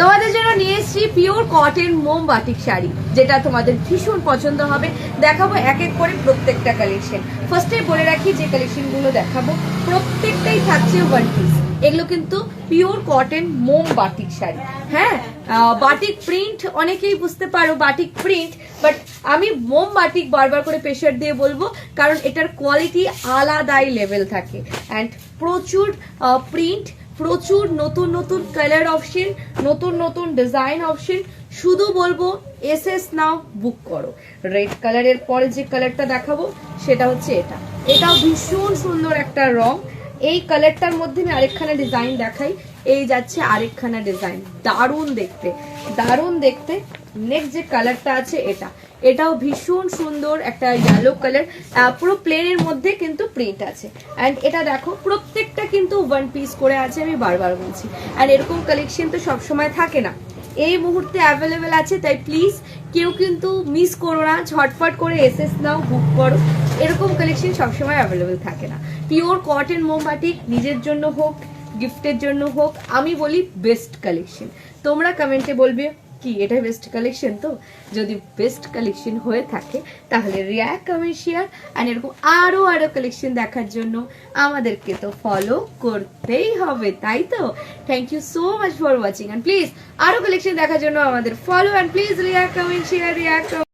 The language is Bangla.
তোমাদের জন্য নিয়ে এসেছি পিওর কটন মোম বাটিক শাড়ি, যেটা তোমাদের ভীষণ পছন্দ হবে। দেখাবো এক এক করে প্রত্যেকটা কালেকশন। ফার্স্টে বলে রাখি, যে কালেকশনগুলো দেখাবো প্রত্যেকটাই থাকছে ওয়ান পিস। এগুলো কিন্তু পিওর কটন মোম বাটিক শাড়ি। হ্যাঁ, বাটিক প্রিন্ট অনেকেই বুঝতে পারো বাটিক প্রিন্ট, বাট আমি মোম বাটিক বারবার করে প্রেশার দিয়ে বলবো, কারণ এটার কোয়ালিটি আলাদাই লেভেল থাকে। অ্যান্ড প্রচুর প্রিন্ট, প্রচুর নতুন নতুন কালার অপশন, নতুন নতুন ডিজাইন অপশন। শুধু বলবো এসএস নাও, বুক করো। রেড কালারের পরে যে কালারটা দেখাবো সেটা হচ্ছে এটা। এটাও ভীষণ সুন্দর একটা রং। এই কালারটার মধ্যে আমি আরেকখানা ডিজাইন দেখাই। এই যাচ্ছে আরেকখানা ডিজাইন, দারুণ দেখতে, দারুণ দেখতে। নেক্সট যে কালারটা আছে এটা, এটাও ভীষণ সুন্দর একটা ইয়েলো কালার, পুরো প্লেনের মধ্যে কিন্তু প্রিন্ট আছে। অ্যান্ড এটা দেখো প্রত্যেকটা কিন্তু ওয়ান পিস করে আছে, আমি বারবার বলছি। অ্যান্ড এরকম কালেকশন তো সবসময় থাকে না, এই মুহূর্তে অ্যাভেলেবেল আছে। তাই প্লিজ কেউ কিন্তু মিস করো না, ঝটফট করে এসএস নাও, বুক করো। এরকম কালেকশন সবসময় অ্যাভেলেবেল থাকে না। পিওর কটন মোম বাটিক, নিজের জন্য হোক, গিফটের জন্য হোক, আমি বলি বেস্ট কালেকশন। তোমরা কমেন্টে বলবে কি এটা বেস্ট কালেকশন? তো যদি বেস্ট কালেকশন হয়ে থাকে তাহলে রিয়াক্ট, কমেন্ট, শেয়ার। আর এরকম আরো কালেকশন দেখার জন্য আমাদেরকে তো ফলো করতেই হবে, তাই তো? Thank you so much for watching. And please আরো কালেকশন দেখার জন্য আমাদের follow, and please react, comment, share, react.